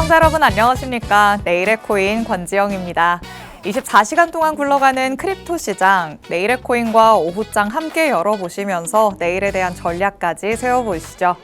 시청자 여러분 안녕하십니까? 내일의 코인 권지영입니다. 24시간 동안 굴러가는 크립토 시장, 내일의 코인과 오후장 함께 열어보시면서 내일에 대한 전략까지 세워보시죠.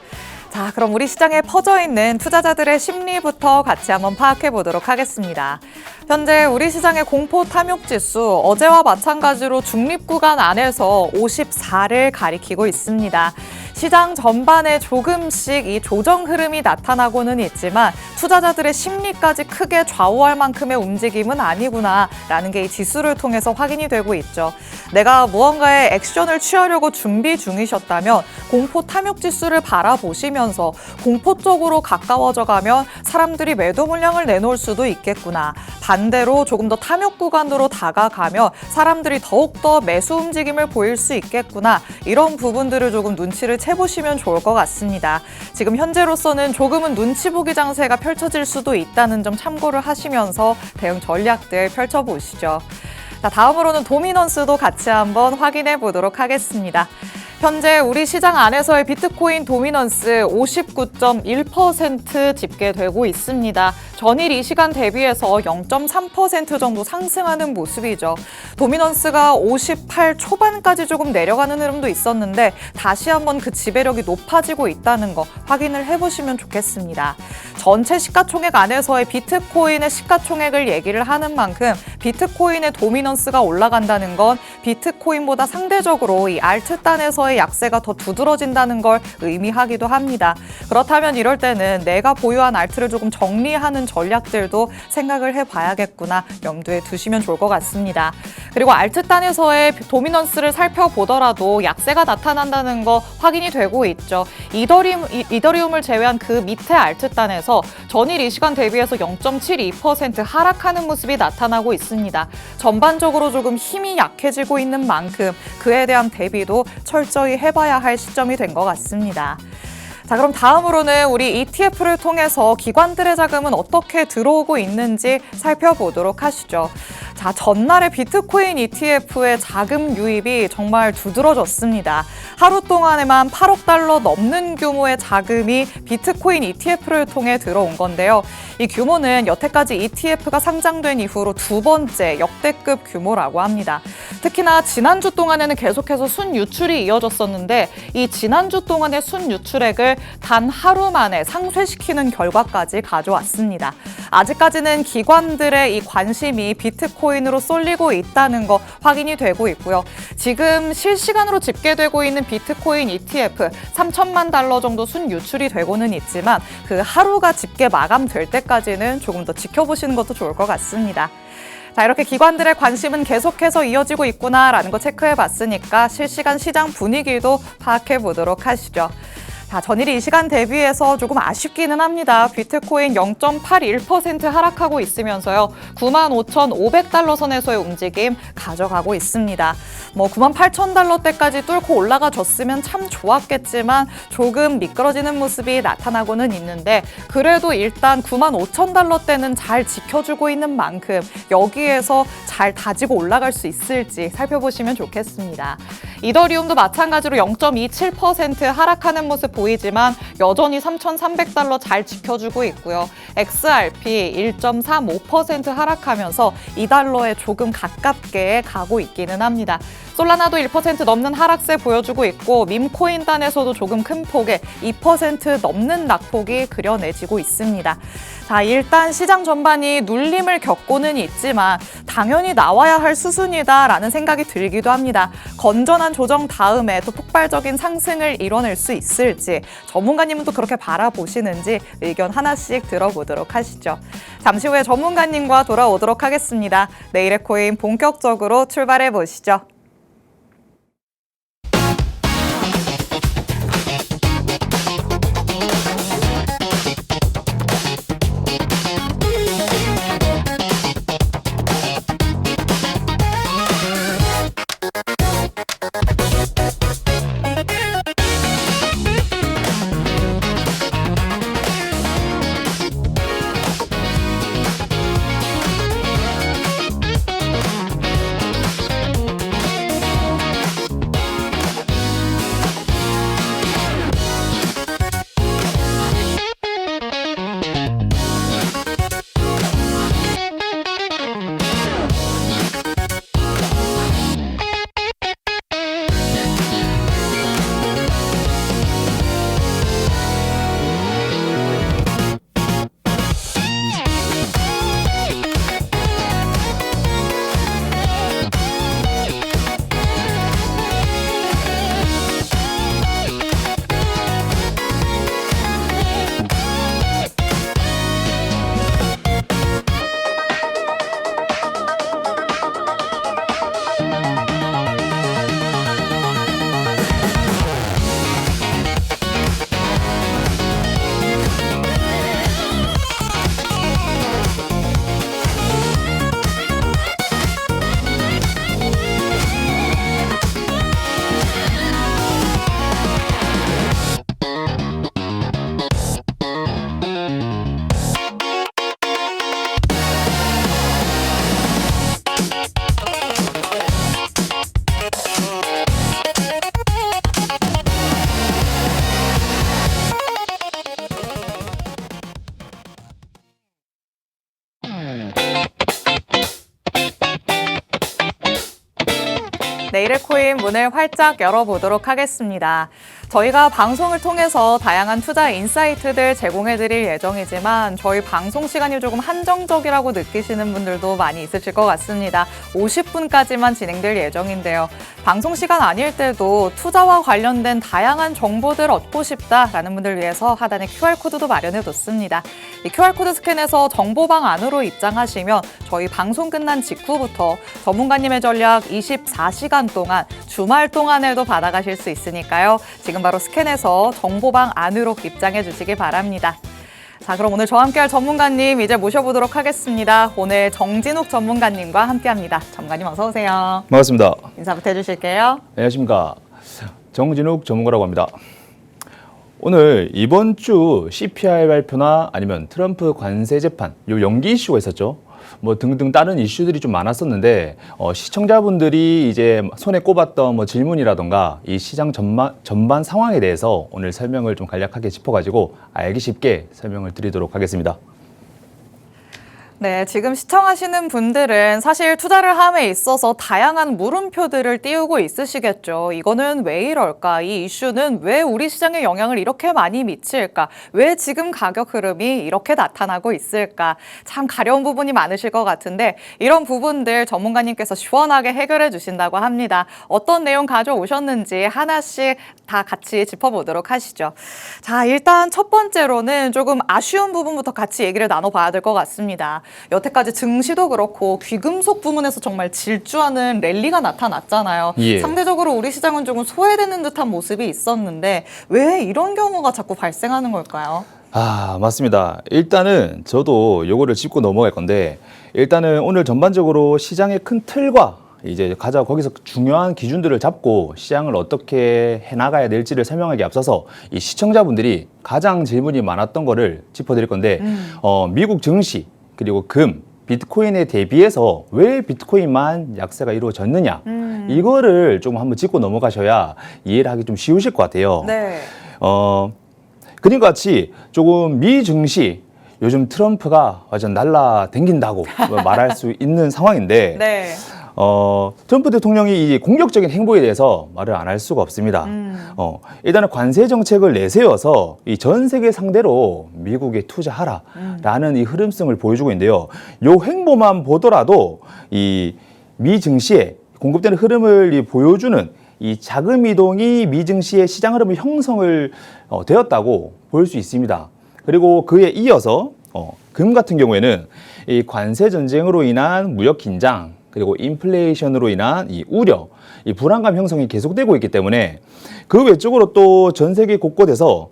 자, 그럼 우리 시장에 퍼져 있는 투자자들의 심리부터 같이 한번 파악해 보도록 하겠습니다. 현재 우리 시장의 공포 탐욕 지수 어제와 마찬가지로 중립 구간 안에서 54를 가리키고 있습니다. 시장 전반에 조금씩 이 조정 흐름이 나타나고는 있지만 투자자들의 심리까지 크게 좌우할 만큼의 움직임은 아니구나라는 게 이 지수를 통해서 확인이 되고 있죠. 내가 무언가의 액션을 취하려고 준비 중이셨다면 공포 탐욕 지수를 바라보시면서 공포 쪽으로 가까워져 가면 사람들이 매도 물량을 내놓을 수도 있겠구나. 반대로 조금 더 탐욕 구간으로 다가가면 사람들이 더욱더 매수 움직임을 보일 수 있겠구나. 이런 부분들을 조금 눈치를 채보시면 좋을 것 같습니다. 지금 현재로서는 조금은 눈치 보기 장세가 펼쳐질 수도 있다는 점 참고를 하시면서 대응 전략들 펼쳐보시죠. 자, 다음으로는 도미넌스도 같이 한번 확인해 보도록 하겠습니다. 현재 우리 시장 안에서의 비트코인 도미넌스 59.1% 집계되고 있습니다. 전일 이 시간 대비해서 0.3% 정도 상승하는 모습이죠. 도미넌스가 58 초반까지 조금 내려가는 흐름도 있었는데 다시 한번 그 지배력이 높아지고 있다는 거 확인을 해보시면 좋겠습니다. 전체 시가총액 안에서의 비트코인의 시가총액을 얘기를 하는 만큼 비트코인의 도미넌스가 올라간다는 건 비트코인보다 상대적으로 이 알트단에서의 약세가 더 두드러진다는 걸 의미하기도 합니다. 그렇다면 이럴 때는 내가 보유한 알트를 조금 정리하는 전략들도 생각을 해봐야겠구나 염두에 두시면 좋을 것 같습니다. 그리고 알트단에서의 도미넌스를 살펴보더라도 약세가 나타난다는 거 확인이 되고 있죠. 이더리움을 제외한 그 밑에 알트단에서 전일 이 시간 대비해서 0.72% 하락하는 모습이 나타나고 있습니다. 전반적으로 조금 힘이 약해지고 있는 만큼 그에 대한 대비도 철저히 해봐야 할 시점이 된 것 같습니다. 자, 그럼 다음으로는 우리 ETF를 통해서 기관들의 자금은 어떻게 들어오고 있는지 살펴보도록 하시죠. 자, 전날의 비트코인 ETF의 자금 유입이 정말 두드러졌습니다. 하루 동안에만 8억 달러 넘는 규모의 자금이 비트코인 ETF를 통해 들어온 건데요. 이 규모는 여태까지 ETF가 상장된 이후로 두 번째 역대급 규모라고 합니다. 특히나 지난주 동안에는 계속해서 순유출이 이어졌었는데 이 지난주 동안의 순유출액을 단 하루 만에 상쇄시키는 결과까지 가져왔습니다. 아직까지는 기관들의 이 관심이 비트코인으로 쏠리고 있다는 거 확인이 되고 있고요. 지금 실시간으로 집계되고 있는 비트코인 ETF 3천만 달러 정도 순유출이 되고는 있지만 그 하루가 집계 마감될 때까지는 조금 더 지켜보시는 것도 좋을 것 같습니다. 자, 이렇게 기관들의 관심은 계속해서 이어지고 있구나라는 거 체크해봤으니까 실시간 시장 분위기도 파악해 보도록 하시죠. 자, 전일 이 시간 대비해서 조금 아쉽기는 합니다. 비트코인 0.81% 하락하고 있으면서요. 95,500달러 선에서의 움직임 가져가고 있습니다. 98,000달러대까지 뚫고 올라가 줬으면 참 좋았겠지만 조금 미끄러지는 모습이 나타나고는 있는데 그래도 일단 95,000달러대는 잘 지켜주고 있는 만큼 여기에서 잘 다지고 올라갈 수 있을지 살펴보시면 좋겠습니다. 이더리움도 마찬가지로 0.27% 하락하는 모습 보이지만 여전히 3,300달러 잘 지켜주고 있고요. XRP 1.35% 하락하면서 2달러에 조금 가깝게 가고 있기는 합니다. 솔라나도 1% 넘는 하락세 보여주고 있고 밈코인단에서도 조금 큰 폭의 2% 넘는 낙폭이 그려내지고 있습니다. 자, 일단 시장 전반이 눌림을 겪고는 있지만 당연히 나와야 할 수순이다라는 생각이 들기도 합니다. 건전한 조정 다음에 또 폭발적인 상승을 이뤄낼 수 있을지 전문가님은 또 그렇게 바라보시는지 의견 하나씩 들어보도록 하시죠. 잠시 후에 전문가님과 돌아오도록 하겠습니다. 내일의 코인 본격적으로 출발해 보시죠. 내일의 코인 문을 활짝 열어보도록 하겠습니다. 저희가 방송을 통해서 다양한 투자 인사이트들 제공해드릴 예정이지만 저희 방송 시간이 조금 한정적이라고 느끼시는 분들도 많이 있으실 것 같습니다. 50분까지만 진행될 예정인데요. 방송 시간 아닐 때도 투자와 관련된 다양한 정보들 얻고 싶다라는 분들 위해서 하단에 QR코드도 마련해뒀습니다. 이 QR코드 스캔해서 정보방 안으로 입장하시면 저희 방송 끝난 직후부터 전문가님의 전략 24시간 동안 주말 동안에도 받아가실 수 있으니까요. 지금 바로 스캔해서 정보방 안으로 입장해 주시기 바랍니다. 자, 그럼 오늘 저와 함께할 전문가님 이제 모셔보도록 하겠습니다. 오늘 정진욱 전문가님과 함께합니다. 전문가님 어서 오세요. 반갑습니다. 인사부터 해주실게요. 안녕하십니까. 정진욱 전문가라고 합니다. 오늘 이번 주 CPI 발표나 아니면 트럼프 관세 재판, 요 연기 이슈가 있었죠. 뭐 등등 다른 이슈들이 좀 많았었는데 시청자분들이 이제 손에 꼽았던 뭐 질문이라던가 이 시장 전반 상황에 대해서 오늘 설명을 좀 간략하게 짚어가지고 알기 쉽게 설명을 드리도록 하겠습니다. 네, 지금 시청하시는 분들은 사실 투자를 함에 있어서 다양한 물음표들을 띄우고 있으시겠죠. 이거는 왜 이럴까? 이 이슈는 왜 우리 시장에 영향을 이렇게 많이 미칠까? 왜 지금 가격 흐름이 이렇게 나타나고 있을까? 참 가려운 부분이 많으실 것 같은데 이런 부분들 전문가님께서 시원하게 해결해 주신다고 합니다. 어떤 내용 가져오셨는지 하나씩 다 같이 짚어보도록 하시죠. 자, 일단 첫 번째로는 조금 아쉬운 부분부터 같이 얘기를 나눠봐야 될 것 같습니다. 여태까지 증시도 그렇고 귀금속 부문에서 정말 질주하는 랠리가 나타났잖아요. 예. 상대적으로 우리 시장은 조금 소외되는 듯한 모습이 있었는데 왜 이런 경우가 자꾸 발생하는 걸까요? 맞습니다. 일단은 저도 요거를 짚고 넘어갈 건데 일단은 오늘 전반적으로 시장의 큰 틀과 이제 거기서 중요한 기준들을 잡고 시장을 어떻게 해나가야 될지를 설명하기 앞서서 이 시청자분들이 가장 질문이 많았던 거를 짚어드릴 건데 미국 증시 그리고 금, 비트코인에 대비해서 왜 비트코인만 약세가 이루어졌느냐 이거를 좀 한번 짚고 넘어가셔야 이해를 하기 좀 쉬우실 것 같아요. 네. 그림과 같이 조금 미 증시 요즘 트럼프가 완전 날라댕긴다고 말할 수 있는 상황인데 네. 트럼프 대통령이 이 공격적인 행보에 대해서 말을 안 할 수가 없습니다. 일단은 관세 정책을 내세워서 이 전 세계 상대로 미국에 투자하라라는 이 흐름성을 보여주고 있는데요. 요 행보만 보더라도 이 미 증시에 공급되는 흐름을 보여주는 이 자금 이동이 미 증시의 시장 흐름을 형성을 되었다고 볼 수 있습니다. 그리고 그에 이어서 금 같은 경우에는 이 관세 전쟁으로 인한 무역 긴장 그리고 인플레이션으로 인한 이 우려, 이 불안감 형성이 계속되고 있기 때문에 그 외적으로 또 전 세계 곳곳에서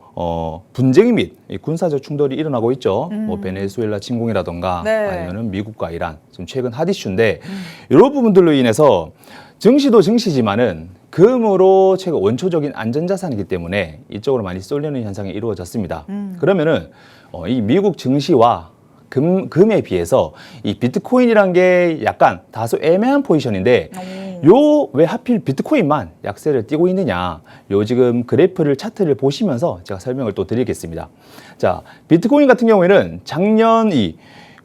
분쟁 및 군사적 충돌이 일어나고 있죠. 뭐 베네수엘라 침공이라던가 네. 아니면은 미국과 이란, 지금 최근 핫 이슈인데 이런 부분들로 인해서 증시도 증시지만은 금으로 최근 원초적인 안전자산이기 때문에 이쪽으로 많이 쏠리는 현상이 이루어졌습니다. 그러면은 이 미국 증시와 금에 비해서 이 비트코인이란 게 약간 다소 애매한 포지션인데 요 왜 하필 비트코인만 약세를 띠고 있느냐 요 지금 그래프를 차트를 보시면서 제가 설명을 또 드리겠습니다. 자, 비트코인 같은 경우에는 작년 이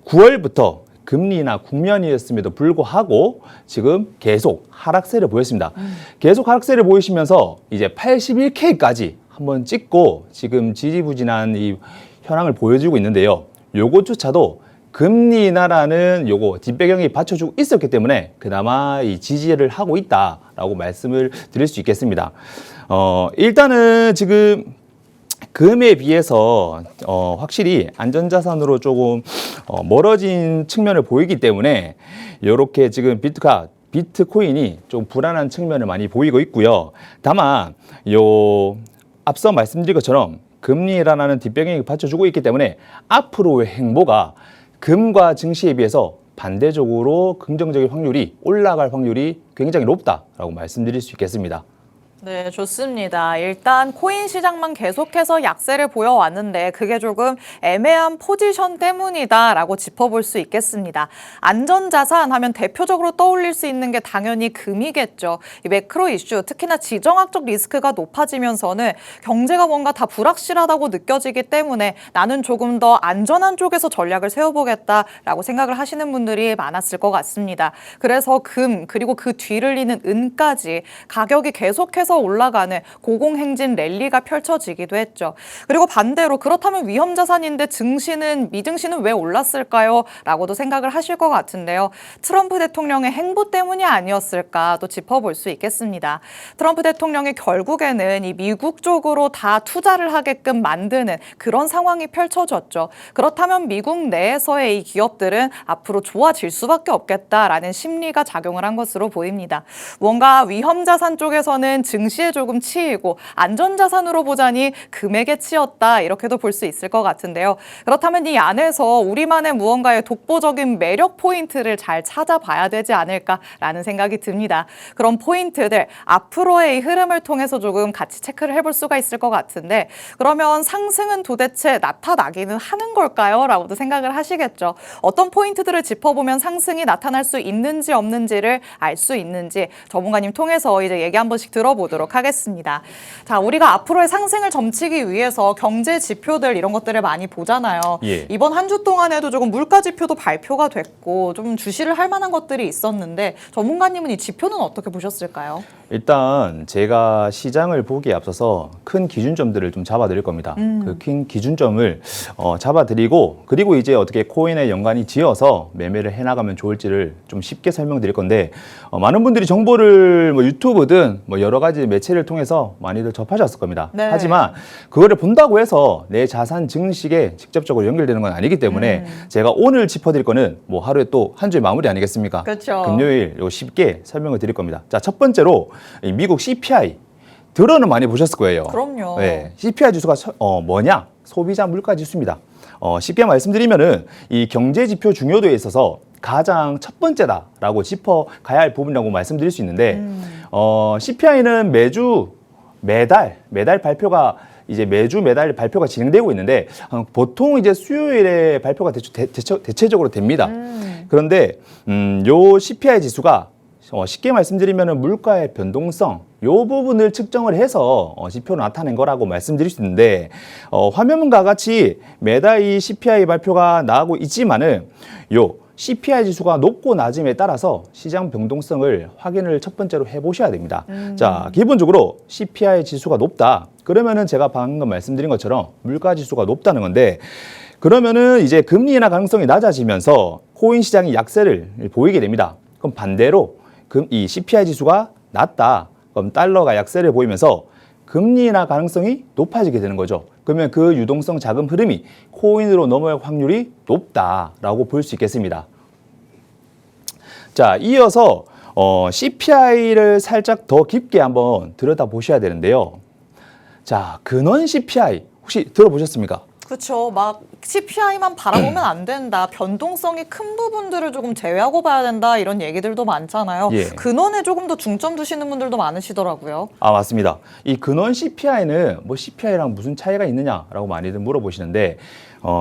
9월부터 금리나 국면이었음에도 불구하고 지금 계속 하락세를 보였습니다. 계속 하락세를 보이시면서 이제 81K까지 한번 찍고 지금 지지부진한 이 현황을 보여주고 있는데요. 요것조차도 금리 인하라는 요거 뒷배경이 받쳐주고 있었기 때문에 그나마 이 지지를 하고 있다라고 말씀을 드릴 수 있겠습니다. 일단은 지금 금에 비해서 확실히 안전자산으로 조금 멀어진 측면을 보이기 때문에 이렇게 지금 비트코인이 좀 불안한 측면을 많이 보이고 있고요. 다만 앞서 말씀드린 것처럼 금리 인하라는 뒷배경이 받쳐주고 있기 때문에 앞으로의 행보가 금과 증시에 비해서 반대적으로 긍정적인 확률이 올라갈 확률이 굉장히 높다라고 말씀드릴 수 있겠습니다. 네, 좋습니다. 일단 코인 시장만 계속해서 약세를 보여왔는데 그게 조금 애매한 포지션 때문이다라고 짚어볼 수 있겠습니다. 안전자산 하면 대표적으로 떠올릴 수 있는 게 당연히 금이겠죠. 이 매크로 이슈, 특히나 지정학적 리스크가 높아지면서는 경제가 뭔가 다 불확실하다고 느껴지기 때문에 나는 조금 더 안전한 쪽에서 전략을 세워보겠다라고 생각을 하시는 분들이 많았을 것 같습니다. 그래서 금, 그리고 그 뒤를 이는 은까지 가격이 계속해서 올라가는 고공행진 랠리가 펼쳐지기도 했죠. 그리고 반대로 그렇다면 위험자산인데 미증시는 왜 올랐을까요? 라고도 생각을 하실 것 같은데요. 트럼프 대통령의 행보 때문이 아니었을까 또 짚어볼 수 있겠습니다. 트럼프 대통령이 결국에는 이 미국 쪽으로 다 투자를 하게끔 만드는 그런 상황이 펼쳐졌죠. 그렇다면 미국 내에서의 이 기업들은 앞으로 좋아질 수밖에 없겠다라는 심리가 작용을 한 것으로 보입니다. 뭔가 위험자산 쪽에서는 증시에 조금 치이고 안전자산으로 보자니 금액에 치였다 이렇게도 볼 수 있을 것 같은데요. 그렇다면 이 안에서 우리만의 무언가의 독보적인 매력 포인트를 잘 찾아봐야 되지 않을까라는 생각이 듭니다. 그런 포인트들 앞으로의 이 흐름을 통해서 조금 같이 체크를 해볼 수가 있을 것 같은데 그러면 상승은 도대체 나타나기는 하는 걸까요? 라고도 생각을 하시겠죠. 어떤 포인트들을 짚어보면 상승이 나타날 수 있는지 없는지를 알 수 있는지 전문가님 통해서 이제 얘기 한 번씩 들어보도록 하겠습니다. 자, 우리가 앞으로의 상승을 점치기 위해서 경제 지표들 이런 것들을 많이 보잖아요. 예. 이번 한 주 동안에도 조금 물가 지표도 발표가 됐고 좀 주시를 할 만한 것들이 있었는데 전문가님은 이 지표는 어떻게 보셨을까요? 일단 제가 시장을 보기에 앞서서 큰 기준점들을 좀 잡아드릴 겁니다. 그 큰 기준점을 잡아드리고 그리고 이제 어떻게 코인에 연관이 지어서 매매를 해나가면 좋을지를 좀 쉽게 설명드릴 건데 많은 분들이 정보를 뭐 유튜브든 뭐 여러 가지 매체를 통해서 많이들 접하셨을 겁니다. 네. 하지만 그거를 본다고 해서 내 자산 증식에 직접적으로 연결되는 건 아니기 때문에 제가 오늘 짚어드릴 거는 뭐 하루에 또 한 주의 마무리 아니겠습니까? 그렇죠. 금요일 요 쉽게 설명을 드릴 겁니다. 자, 첫 번째로 이 미국 CPI 들어는 많이 보셨을 거예요. 그럼요. 네, CPI 지수가 뭐냐? 소비자 물가 지수입니다. 쉽게 말씀드리면은 이 경제 지표 중요도에 있어서 가장 첫 번째다라고 짚어 가야 할 부분이라고 말씀드릴 수 있는데 CPI는 매달 발표가 이제 매달 발표가 진행되고 있는데 보통 이제 수요일에 발표가 대체적으로 됩니다. 그런데 요 CPI 지수가 쉽게 말씀드리면 물가의 변동성 요 부분을 측정을 해서 지표로 나타낸 거라고 말씀드릴 수 있는데 화면과 같이 매달 이 CPI 발표가 나오고 있지만은 요 CPI 지수가 높고 낮음에 따라서 시장 변동성을 확인을 첫 번째로 해보셔야 됩니다. 자, 기본적으로 CPI 지수가 높다. 그러면은 제가 방금 말씀드린 것처럼 물가 지수가 높다는 건데 그러면은 이제 금리 인하 가능성이 낮아지면서 코인 시장이 약세를 보이게 됩니다. 그럼 반대로 이 CPI 지수가 낮다. 그럼 달러가 약세를 보이면서 금리 인하 가능성이 높아지게 되는 거죠. 그러면 그 유동성 자금 흐름이 코인으로 넘어갈 확률이 높다라고 볼 수 있겠습니다. 자, 이어서 CPI를 살짝 더 깊게 한번 들여다보셔야 되는데요. 자, 근원 CPI 혹시 들어보셨습니까? 그렇죠. 막 CPI만 바라보면 안 된다. 변동성이 큰 부분들을 조금 제외하고 봐야 된다. 이런 얘기들도 많잖아요. 예. 근원에 조금 더 중점 두시는 분들도 많으시더라고요. 아, 맞습니다. 이 근원 CPI는 뭐 CPI랑 무슨 차이가 있느냐라고 많이들 물어보시는데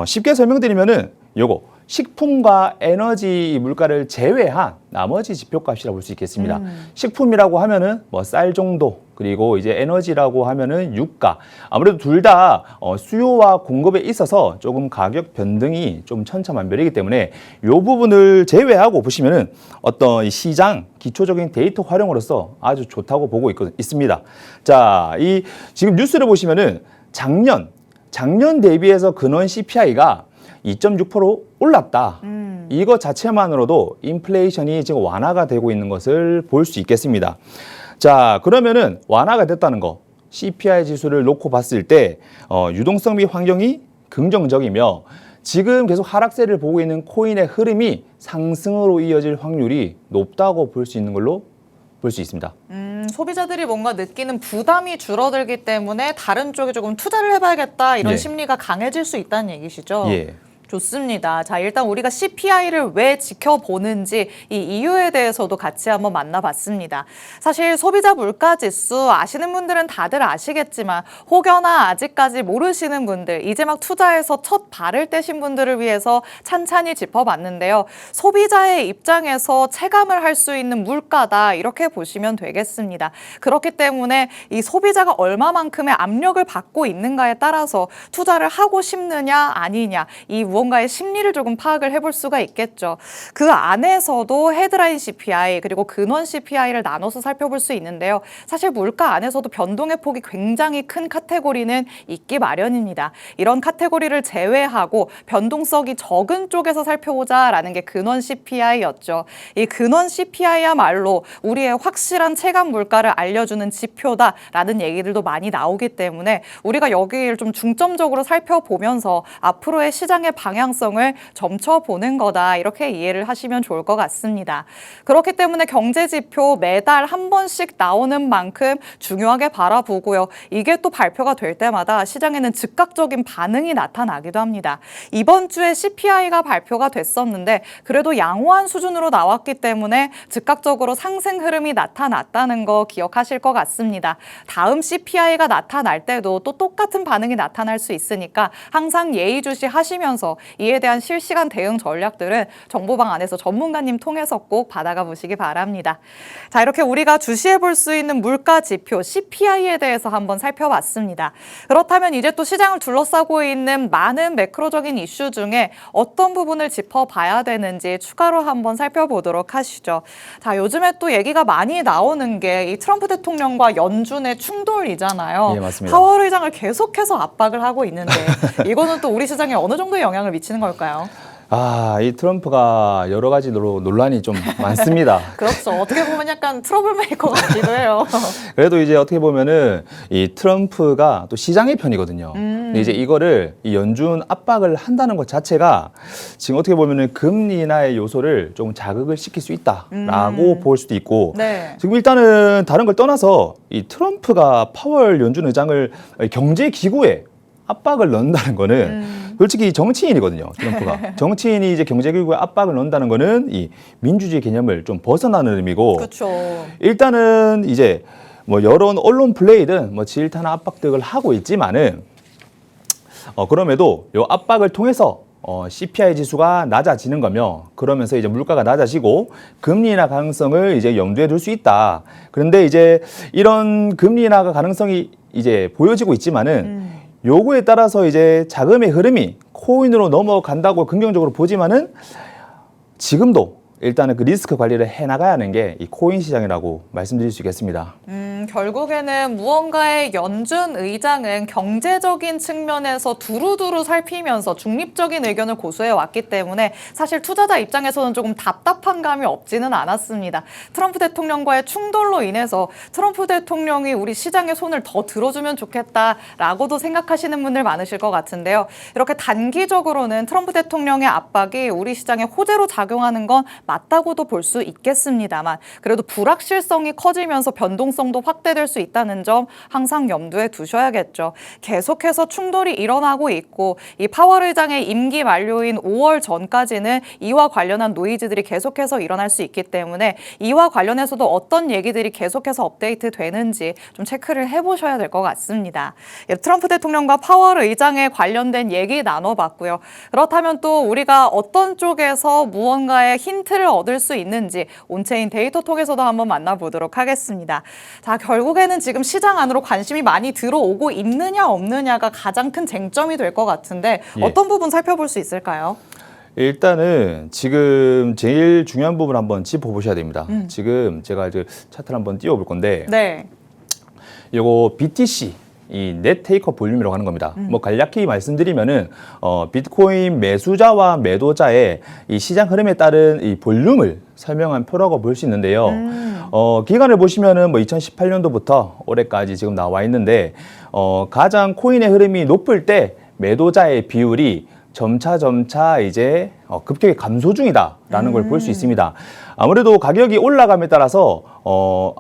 쉽게 설명드리면은 요거 식품과 에너지 물가를 제외한 나머지 지표값이라고 볼 수 있겠습니다. 식품이라고 하면은 뭐 쌀 정도, 그리고 이제 에너지라고 하면은 유가. 아무래도 둘 다 수요와 공급에 있어서 조금 가격 변동이 좀 천차만별이기 때문에 이 부분을 제외하고 보시면은 어떤 이 시장 기초적인 데이터 활용으로서 아주 좋다고 보고 있습니다. 자, 이 지금 뉴스를 보시면은 작년 대비해서 근원 CPI가 2.6% 올랐다. 이것 자체만으로도 인플레이션이 지금 완화가 되고 있는 것을 볼 수 있겠습니다. 자, 그러면은 완화가 됐다는 거, CPI 지수를 놓고 봤을 때 유동성 및 환경이 긍정적이며 지금 계속 하락세를 보고 있는 코인의 흐름이 상승으로 이어질 확률이 높다고 볼 수 있는 걸로 볼 수 있습니다. 소비자들이 뭔가 느끼는 부담이 줄어들기 때문에 다른 쪽에 조금 투자를 해봐야겠다 이런 예. 심리가 강해질 수 있다는 얘기시죠? 예. 좋습니다. 자, 일단 우리가 CPI를 왜 지켜보는지 이 이유에 대해서도 같이 한번 만나봤습니다. 사실 소비자 물가지수 아시는 분들은 다들 아시겠지만 혹여나 아직까지 모르시는 분들, 이제 막 투자해서 첫 발을 떼신 분들을 위해서 찬찬히 짚어봤는데요. 소비자의 입장에서 체감을 할 수 있는 물가다 이렇게 보시면 되겠습니다. 그렇기 때문에 이 소비자가 얼마만큼의 압력을 받고 있는가에 따라서 투자를 하고 싶느냐 아니냐 이 무언가의 심리를 조금 파악을 해볼 수가 있겠죠. 그 안에서도 헤드라인 CPI 그리고 근원 CPI를 나눠서 살펴볼 수 있는데요. 사실 물가 안에서도 변동의 폭이 굉장히 큰 카테고리는 있기 마련입니다. 이런 카테고리를 제외하고 변동성이 적은 쪽에서 살펴보자라는 게 근원 CPI였죠. 이 근원 CPI야말로 우리의 확실한 체감 물가를 알려주는 지표다라는 얘기들도 많이 나오기 때문에 우리가 여기를 좀 중점적으로 살펴보면서 앞으로의 시장의 방향성을 점쳐보는 거다 이렇게 이해를 하시면 좋을 것 같습니다. 그렇기 때문에 경제지표 매달 한 번씩 나오는 만큼 중요하게 바라보고요. 이게 또 발표가 될 때마다 시장에는 즉각적인 반응이 나타나기도 합니다. 이번 주에 CPI가 발표가 됐었는데 그래도 양호한 수준으로 나왔기 때문에 즉각적으로 상승 흐름이 나타났다는 거 기억하실 것 같습니다. 다음 CPI가 나타날 때도 또 똑같은 반응이 나타날 수 있으니까 항상 예의주시 하시면서 이에 대한 실시간 대응 전략들은 정보방 안에서 전문가님 통해서 꼭 받아가 보시기 바랍니다. 자, 이렇게 우리가 주시해 볼 수 있는 물가 지표 CPI에 대해서 한번 살펴봤습니다. 그렇다면 이제 또 시장을 둘러싸고 있는 많은 매크로적인 이슈 중에 어떤 부분을 짚어봐야 되는지 추가로 한번 살펴보도록 하시죠. 자, 요즘에 또 얘기가 많이 나오는 게 이 트럼프 대통령과 연준의 충돌이잖아요. 예, 맞습니다. 파월 의장을 계속해서 압박을 하고 있는데 이거는 또 우리 시장에 어느 정도의 영향을 미치는 걸까요? 이 트럼프가 여러 가지로 논란이 좀 많습니다. 그렇죠. 어떻게 보면 약간 트러블 메이커 같기도 해요. 그래도 이제 어떻게 보면은 이 트럼프가 또 시장의 편이거든요. 근데 이제 이거를 이 연준 압박을 한다는 것 자체가 지금 어떻게 보면은 금리 인하의 요소를 조금 자극을 시킬 수 있다라고 볼 수도 있고 네. 지금 일단은 다른 걸 떠나서 이 트럼프가 파월 연준 의장을 경제 기구에 압박을 넣는다는 거는 솔직히 정치인이거든요. 트럼프가. 정치인이 이제 경제기구에 압박을 넣는다는 거는 이 민주주의 개념을 좀 벗어나는 의미고 그렇죠. 일단은 이제 뭐 여러 언론 플레이든 뭐 질타나 압박 등을 하고 있지만은 그럼에도 요 압박을 통해서 CPI 지수가 낮아지는 거며 그러면서 이제 물가가 낮아지고 금리 인하 가능성을 이제 염두에 둘 수 있다. 그런데 이제 이런 금리 인하 가능성이 이제 보여지고 있지만은 요거에 따라서 이제 자금의 흐름이 코인으로 넘어간다고 긍정적으로 보지만은 지금도 일단은 그 리스크 관리를 해나가야 하는 게 이 코인 시장이라고 말씀드릴 수 있겠습니다. 결국에는 무언가의 연준 의장은 경제적인 측면에서 두루두루 살피면서 중립적인 의견을 고수해 왔기 때문에 사실 투자자 입장에서는 조금 답답한 감이 없지는 않았습니다. 트럼프 대통령과의 충돌로 인해서 트럼프 대통령이 우리 시장의 손을 더 들어주면 좋겠다라고도 생각하시는 분들 많으실 것 같은데요. 이렇게 단기적으로는 트럼프 대통령의 압박이 우리 시장에 호재로 작용하는 건 맞다고도 볼 수 있겠습니다만 그래도 불확실성이 커지면서 변동성도 확대될 수 있다는 점 항상 염두에 두셔야겠죠. 계속해서 충돌이 일어나고 있고 이 파월 의장의 임기 만료인 5월 전까지는 이와 관련한 노이즈들이 계속해서 일어날 수 있기 때문에 이와 관련해서도 어떤 얘기들이 계속해서 업데이트 되는지 좀 체크를 해보셔야 될 것 같습니다. 트럼프 대통령과 파월 의장에 관련된 얘기 나눠봤고요. 그렇다면 또 우리가 어떤 쪽에서 무언가의 힌트를 얻을 수 있는지 온체인 데이터 통해서도 한번 만나보도록 하겠습니다. 자, 결국에는 지금 시장 안으로 관심이 많이 들어오고 있느냐 없느냐가 가장 큰 쟁점이 될 것 같은데 어떤 부분 살펴볼 수 있을까요? 일단은 지금 제일 중요한 부분 한번 짚어보셔야 됩니다. 지금 제가 이제 차트를 한번 띄워볼 건데 네. 요거 BTC 이 넷 테이크업 볼륨이라고 하는 겁니다. 뭐 간략히 말씀드리면은 비트코인 매수자와 매도자의 이 시장 흐름에 따른 이 볼륨을 설명한 표라고 볼 수 있는데요. 기간을 보시면은 뭐 2018년도부터 올해까지 지금 나와 있는데 가장 코인의 흐름이 높을 때 매도자의 비율이 점차 이제 급격히 감소 중이다라는 걸 볼 수 있습니다. 아무래도 가격이 올라감에 따라서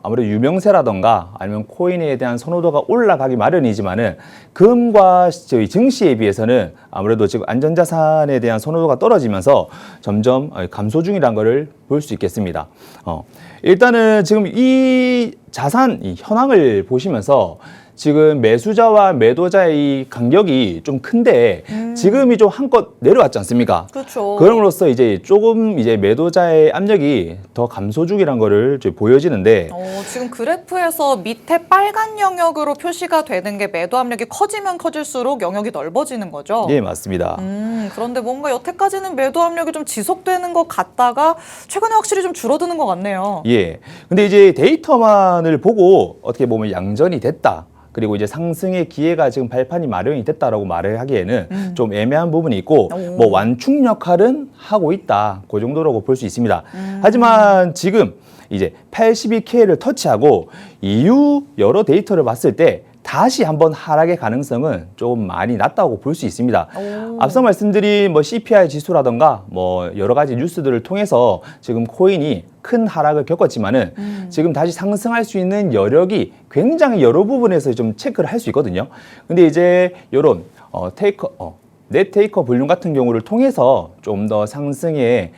아무래도 유명세라던가 아니면 코인에 대한 선호도가 올라가기 마련이지만은 금과 저희 증시에 비해서는 아무래도 지금 안전자산에 대한 선호도가 떨어지면서 점점 감소 중이라는 것을 볼 수 있겠습니다. 일단은 지금 이 자산 이 현황을 보시면서 지금 매수자와 매도자의 이 간격이 좀 큰데 지금이 좀 한껏 내려왔지 않습니까? 그렇죠. 그럼으로써 이제 조금 이제 매도자의 압력이 더 감소 중이라는 거를 좀 보여지는데 지금 그래프에서 밑에 빨간 영역으로 표시가 되는 게 매도 압력이 커지면 커질수록 영역이 넓어지는 거죠? 예, 맞습니다. 그런데 뭔가 여태까지는 매도 압력이 좀 지속되는 것 같다가 최근에 확실히 좀 줄어드는 것 같네요. 예. 근데 이제 데이터만을 보고 어떻게 보면 양전이 됐다. 그리고 이제 상승의 기회가 지금 발판이 마련이 됐다라고 말을 하기에는 좀 애매한 부분이 있고 뭐 완충 역할은 하고 있다. 그 정도라고 볼 수 있습니다. 하지만 지금 이제 82K를 터치하고 이후 여러 데이터를 봤을 때 다시 한번 하락의 가능성은 조금 많이 낮다고 볼 수 있습니다. 앞서 말씀드린 뭐 CPI 지수라던가 뭐 여러 가지 뉴스들을 통해서 지금 코인이 큰 하락을 겪었지만은 지금 다시 상승할 수 있는 여력이 굉장히 여러 부분에서 좀 체크를 할 수 있거든요. 근데 이제 이런 넷 테이커 볼륨 같은 경우를 통해서 좀 더 상승의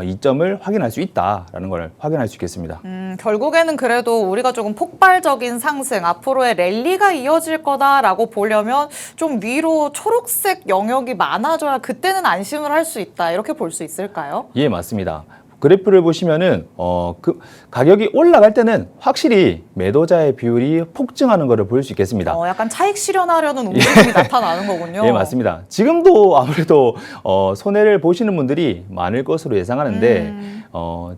이점을 확인할 수 있다라는 걸 확인할 수 있겠습니다. 결국에는 그래도 우리가 조금 폭발적인 상승, 앞으로의 랠리가 이어질 거다라고 보려면 좀 위로 초록색 영역이 많아져야 그때는 안심을 할 수 있다. 이렇게 볼 수 있을까요? 예, 맞습니다. 그래프를 보시면은 그 가격이 올라갈 때는 확실히 매도자의 비율이 폭증하는 것을 볼 수 있겠습니다. 약간 차익 실현하려는 움직임이 나타나는 거군요. 예, 맞습니다. 지금도 아무래도 손해를 보시는 분들이 많을 것으로 예상하는데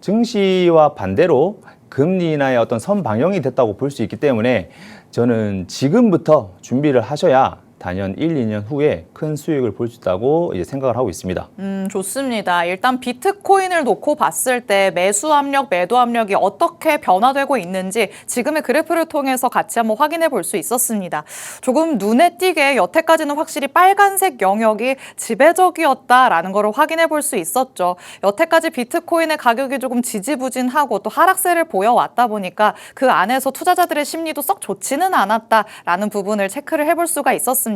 증시와 반대로 금리 인하의 어떤 선방향이 됐다고 볼 수 있기 때문에 저는 지금부터 준비를 하셔야 단연 1, 2년 후에 큰 수익을 볼 수 있다고 이제 생각을 하고 있습니다. 좋습니다. 일단 비트코인을 놓고 봤을 때 매수 압력, 매도 압력이 어떻게 변화되고 있는지 지금의 그래프를 통해서 같이 한번 확인해 볼 수 있었습니다. 조금 눈에 띄게 여태까지는 확실히 빨간색 영역이 지배적이었다라는 걸 확인해 볼 수 있었죠. 여태까지 비트코인의 가격이 조금 지지부진하고 또 하락세를 보여왔다 보니까 그 안에서 투자자들의 심리도 썩 좋지는 않았다라는 부분을 체크를 해볼 수가 있었습니다.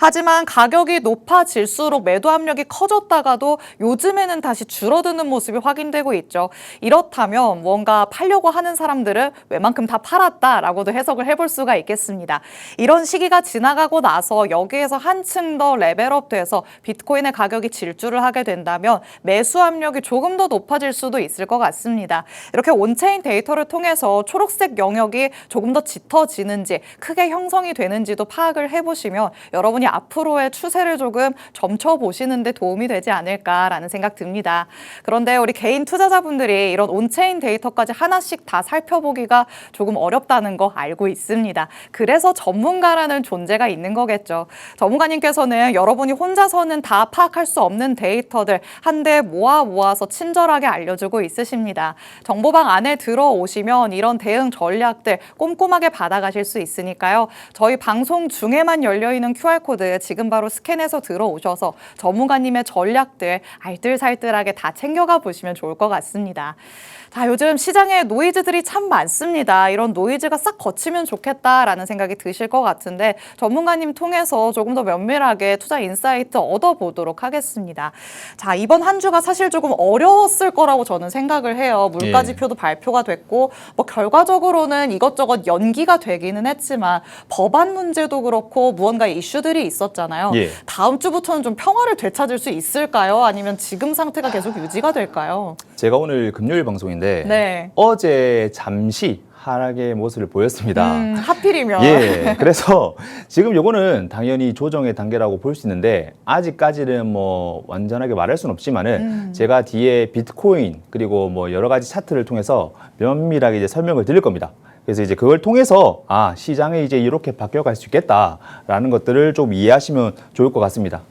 하지만 가격이 높아질수록 매도 압력이 커졌다가도 요즘에는 다시 줄어드는 모습이 확인되고 있죠. 이렇다면 뭔가 팔려고 하는 사람들은 웬만큼 다 팔았다라고도 해석을 해볼 수가 있겠습니다. 이런 시기가 지나가고 나서 여기에서 한층 더 레벨업 돼서 비트코인의 가격이 질주를 하게 된다면 매수 압력이 조금 더 높아질 수도 있을 것 같습니다. 이렇게 온체인 데이터를 통해서 초록색 영역이 조금 더 짙어지는지 크게 형성이 되는지도 파악을 해보시면 여러분이 앞으로의 추세를 조금 점쳐보시는 데 도움이 되지 않을까라는 생각 듭니다. 그런데 우리 개인 투자자분들이 이런 온체인 데이터까지 하나씩 다 살펴보기가 조금 어렵다는 거 알고 있습니다. 그래서 전문가라는 존재가 있는 거겠죠. 전문가님께서는 여러분이 혼자서는 다 파악할 수 없는 데이터들 한데 모아서 친절하게 알려주고 있으십니다. 정보방 안에 들어오시면 이런 대응 전략들 꼼꼼하게 받아가실 수 있으니까요. 저희 방송 중에만 열려있는 QR코드 지금 바로 스캔해서 들어오셔서 전문가님의 전략들 알뜰살뜰하게 다 챙겨가 보시면 좋을 것 같습니다. 자, 요즘 시장에 노이즈들이 참 많습니다. 이런 노이즈가 싹 거치면 좋겠다라는 생각이 드실 것 같은데 전문가님 통해서 조금 더 면밀하게 투자 인사이트 얻어보도록 하겠습니다. 자, 이번 한 주가 사실 조금 어려웠을 거라고 저는 생각을 해요. 물가지표도 발표가 됐고 뭐 결과적으로는 이것저것 연기가 되기는 했지만 법안 문제도 그렇고 무언가 이슈들이 있었잖아요. 다음 주부터는 좀 평화를 되찾을 수 있을까요? 아니면 지금 상태가 계속 유지가 될까요? 제가 오늘 금요일 방송인데 네. 어제 잠시 하락의 모습을 보였습니다. 하필이면. 예, 그래서 지금 요거는 당연히 조정의 단계라고 볼 수 있는데 아직까지는 뭐 완전하게 말할 수는 없지만은 제가 뒤에 비트코인 그리고 뭐 여러 가지 차트를 통해서 면밀하게 이제 설명을 드릴 겁니다. 그래서 이제 그걸 통해서 시장이 이제 이렇게 바뀌어갈 수 있겠다라는 것들을 좀 이해하시면 좋을 것 같습니다.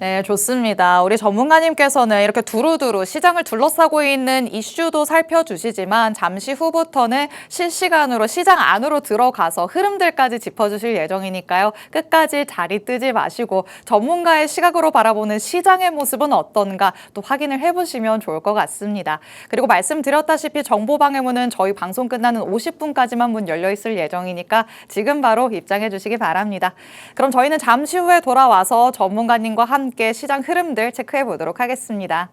네, 좋습니다. 우리 전문가님께서는 이렇게 두루두루 시장을 둘러싸고 있는 이슈도 살펴주시지만 잠시 후부터는 실시간으로 시장 안으로 들어가서 흐름들까지 짚어주실 예정이니까요. 끝까지 자리 뜨지 마시고 전문가의 시각으로 바라보는 시장의 모습은 어떤가 또 확인을 해보시면 좋을 것 같습니다. 그리고 말씀드렸다시피 정보방해문은 저희 방송 끝나는 50분까지만 문 열려 있을 예정이니까 지금 바로 입장해 주시기 바랍니다. 그럼 저희는 잠시 후에 돌아와서 전문가님과 함께 시장 흐름들 체크해 보도록 하겠습니다.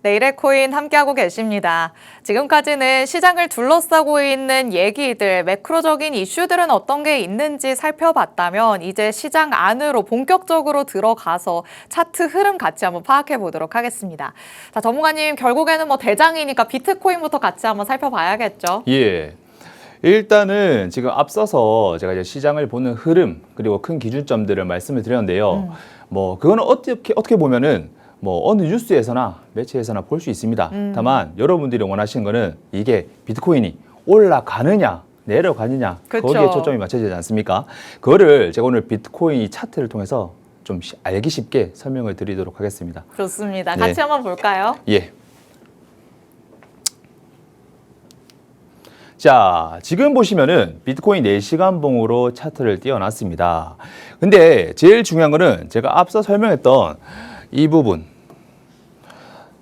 내일의 코인 함께하고 계십니다. 지금까지는 시장을 둘러싸고 있는 얘기들, 매크로적인 이슈들은 어떤 게 있는지 살펴봤다면 이제 시장 안으로 본격적으로 들어가서 차트 흐름 같이 한번 파악해 보도록 하겠습니다. 자, 전문가님 결국에는 뭐 대장이니까 비트코인부터 같이 한번 살펴봐야겠죠? 예. 일단은 지금 앞서서 제가 이제 시장을 보는 흐름 그리고 큰 기준점들을 말씀을 드렸는데요. 뭐 그거는 어떻게 보면은 뭐 어느 뉴스에서나 매체에서나 볼 수 있습니다. 다만 여러분들이 원하시는 거는 이게 비트코인이 올라가느냐 내려가느냐 그쵸. 거기에 초점이 맞춰지지 않습니까? 그거를 제가 오늘 비트코인 이 차트를 통해서 좀 알기 쉽게 설명을 드리도록 하겠습니다. 좋습니다. 네. 같이 한번 볼까요? 예. 자, 지금 보시면은 비트코인 4시간 봉으로 차트를 띄워놨습니다. 근데 제일 중요한 거는 제가 앞서 설명했던 이 부분.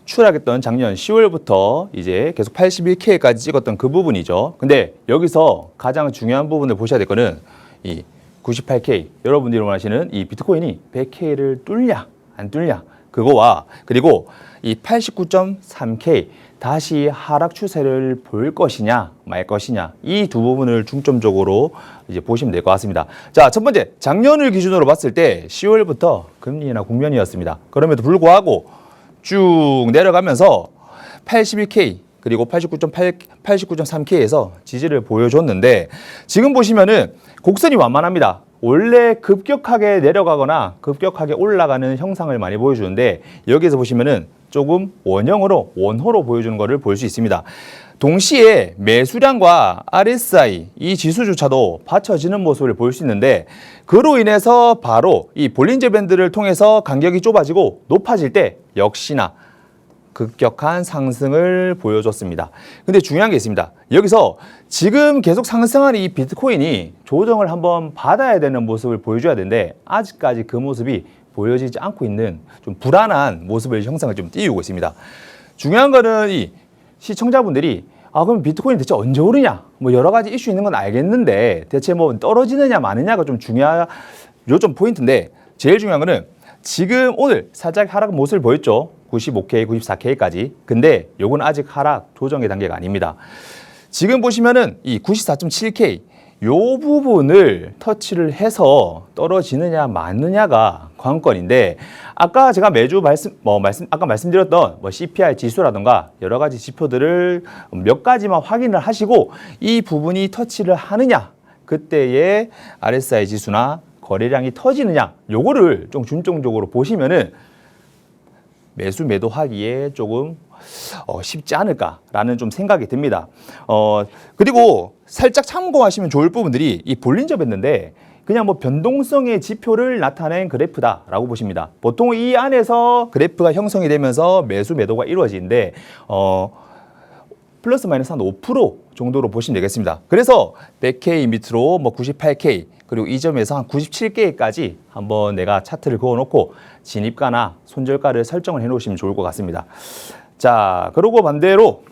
추락했던 작년 10월부터 이제 계속 81K까지 찍었던 그 부분이죠. 근데 여기서 가장 중요한 부분을 보셔야 될 거는 이 98K, 여러분들이 원하시는 이 비트코인이 100K를 뚫냐, 안 뚫냐, 그거와 그리고 이 89.3K 다시 하락 추세를 볼 것이냐, 말 것이냐, 이 두 부분을 중점적으로 이제 보시면 될 것 같습니다. 자, 첫 번째, 작년을 기준으로 봤을 때 10월부터 금리나 국면이었습니다. 그럼에도 불구하고 쭉 내려가면서 81K 그리고 89.3K에서 지지를 보여줬는데 지금 보시면은 곡선이 완만합니다. 원래 급격하게 내려가거나 급격하게 올라가는 형상을 많이 보여주는데 여기에서 보시면은 조금 원형으로 원호로 보여주는 것을 볼 수 있습니다. 동시에 매수량과 RSI 이 지수조차도 받쳐지는 모습을 볼 수 있는데 그로 인해서 바로 이 볼린저 밴드를 통해서 간격이 좁아지고 높아질 때 역시나 급격한 상승을 보여줬습니다. 근데 중요한 게 있습니다. 여기서 지금 계속 상승하는 이 비트코인이 조정을 한번 받아야 되는 모습을 보여줘야 되는데 아직까지 그 모습이 보여지지 않고 있는 좀 불안한 모습을 형상을 좀 띄우고 있습니다. 중요한 거는 이 시청자분들이 그럼 비트코인 대체 언제 오르냐? 뭐 여러 가지 이슈 있는 건 알겠는데 대체 뭐 떨어지느냐 마느냐가 좀 요점 포인트인데 제일 중요한 거는 지금 오늘 살짝 하락 모습을 보였죠. 95K, 94K까지. 근데 요건 아직 하락 조정의 단계가 아닙니다. 지금 보시면은 이 94.7K 요 부분을 터치를 해서 떨어지느냐 마느냐가 관건인데 아까 제가 매주 아까 말씀드렸던 뭐 CPI 지수라든가 여러 가지 지표들을 몇 가지만 확인을 하시고 이 부분이 터치를 하느냐 그때의 RSI 지수나 거래량이 터지느냐 요거를 좀 중점적으로 보시면은 매수 매도하기에 조금 쉽지 않을까라는 좀 생각이 듭니다. 그리고 살짝 참고하시면 좋을 부분들이 이 볼린저 밴드인데 그냥 뭐 변동성의 지표를 나타낸 그래프다라고 보십니다. 보통 이 안에서 그래프가 형성이 되면서 매수 매도가 이루어지는데 플러스 마이너스 한 5% 정도로 보시면 되겠습니다. 그래서 100K 밑으로 뭐 98K 그리고 이 점에서 한 97K까지 한번 내가 차트를 그어놓고 진입가나 손절가를 설정을 해놓으시면 좋을 것 같습니다. 자, 그리고 반대로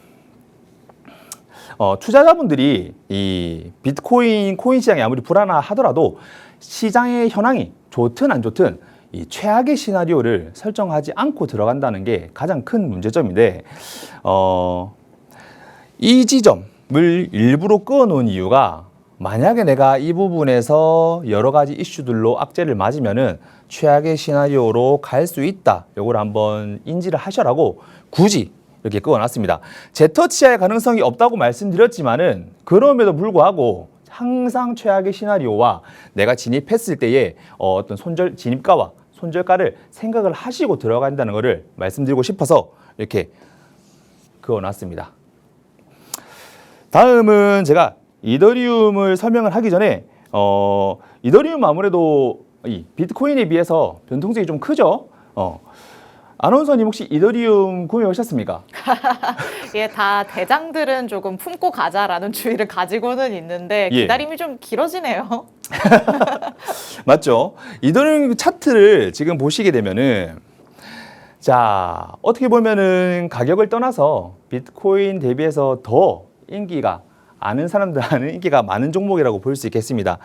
투자자분들이 이 비트코인 코인 시장이 아무리 불안하더라도 시장의 현황이 좋든 안 좋든 이 최악의 시나리오를 설정하지 않고 들어간다는 게 가장 큰 문제점인데 이 지점을 일부러 끄어놓은 이유가 만약에 내가 이 부분에서 여러 가지 이슈들로 악재를 맞으면은 최악의 시나리오로 갈 수 있다. 요걸 한번 인지를 하셔라고 굳이 이렇게 끄어놨습니다. 재터치할 가능성이 없다고 말씀드렸지만은 그럼에도 불구하고 항상 최악의 시나리오와 내가 진입했을 때의 어떤 진입가와 손절가를 생각을 하시고 들어간다는 것을 말씀드리고 싶어서 이렇게 그어놨습니다. 다음은 제가 이더리움을 설명을 하기 전에 이더리움 아무래도 이 비트코인에 비해서 변동성이 좀 크죠. 아나운서님 혹시 이더리움 구매하셨습니까? 예, 다 대장들은 조금 품고 가자라는 주의를 가지고는 있는데 기다림이 좀 길어지네요. 맞죠? 이더리움 차트를 지금 보시게 되면은 자, 어떻게 보면은 가격을 떠나서 비트코인 대비해서 더 인기가 아는 사람들한테는 인기가 많은 종목이라고 볼 수 있겠습니다.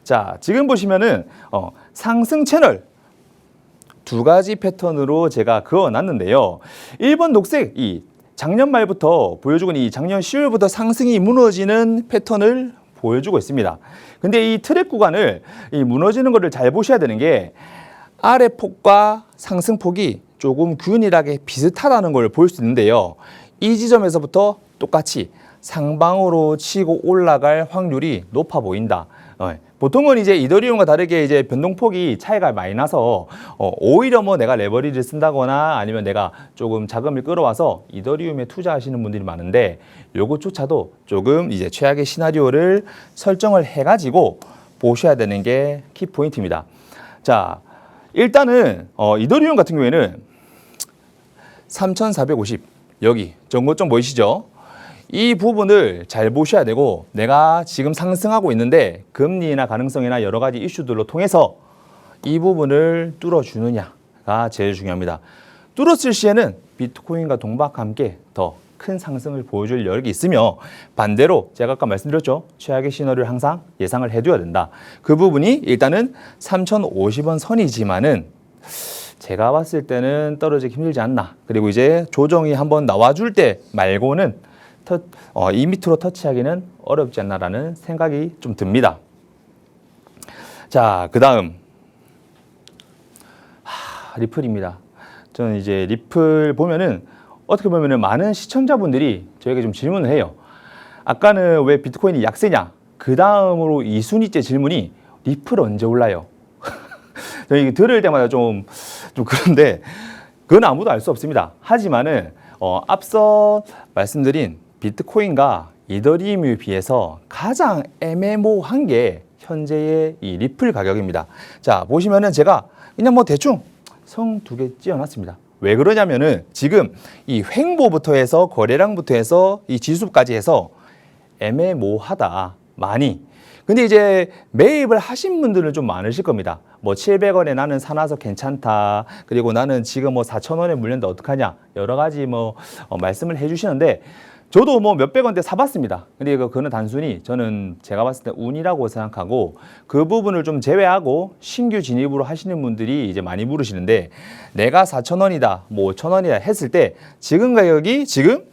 자, 지금 보시면은 상승 채널 두 가지 패턴으로 제가 그어놨는데요. 1번 녹색 이 작년 말부터 보여주고 이 작년 10월부터 상승이 무너지는 패턴을 보여주고 있습니다. 근데 이 트랙 구간을 이 무너지는 것을 잘 보셔야 되는 게 아래 폭과 상승 폭이 조금 균일하게 비슷하다는 걸 볼 수 있는데요. 이 지점에서부터 똑같이 상방으로 치고 올라갈 확률이 높아 보인다. 보통은 이제 이더리움과 다르게 이제 변동폭이 차이가 많이 나서 오히려 뭐 내가 레버리지를 쓴다거나 아니면 내가 조금 자금을 끌어와서 이더리움에 투자하시는 분들이 많은데 요것조차도 조금 이제 최악의 시나리오를 설정을 해가지고 보셔야 되는 게 키포인트입니다. 자, 일단은 이더리움 같은 경우에는 3,450 여기 정고점 보이시죠? 이 부분을 잘 보셔야 되고 내가 지금 상승하고 있는데 금리나 가능성이나 여러 가지 이슈들로 통해서 이 부분을 뚫어주느냐가 제일 중요합니다. 뚫었을 시에는 비트코인과 동박과 함께 더 큰 상승을 보여줄 여력이 있으며 반대로 제가 아까 말씀드렸죠. 최악의 시나리오를 항상 예상을 해둬야 된다. 그 부분이 일단은 3,050원 선이지만은 제가 봤을 때는 떨어지기 힘들지 않나. 그리고 이제 조정이 한번 나와줄 때 말고는 이 밑으로 터치하기는 어렵지 않나라는 생각이 좀 듭니다. 자, 그 다음 리플입니다. 저는 이제 리플 보면은 어떻게 보면은 많은 시청자분들이 저에게 좀 질문을 해요. 아까는 왜 비트코인이 약세냐? 그 다음으로 2순위째 질문이 리플 언제 올라요? 저희 들을 때마다 좀 그런데 그건 아무도 알 수 없습니다. 하지만은 앞서 말씀드린 비트코인과 이더리움에 비해서 가장 애매모호한 게 현재의 이 리플 가격입니다. 자, 보시면은 제가 그냥 뭐 대충 성 2개 찌어놨습니다. 왜 그러냐면은 지금 이 횡보부터 해서 거래량부터 해서 이 지수까지 해서 애매모호하다. 많이. 근데 이제 매입을 하신 분들은 좀 많으실 겁니다. 뭐 700원에 나는 사놔서 괜찮다. 그리고 나는 지금 뭐 4,000원에 물렸는데 어떡하냐. 여러 가지 뭐 말씀을 해주시는데 저도 뭐 몇백 원대 사봤습니다. 근데 그거는 단순히 저는 제가 봤을 때 운이라고 생각하고 그 부분을 좀 제외하고 신규 진입으로 하시는 분들이 이제 많이 물으시는데 내가 4,000원이다, 뭐 5,000원이다 했을 때 지금 가격이 지금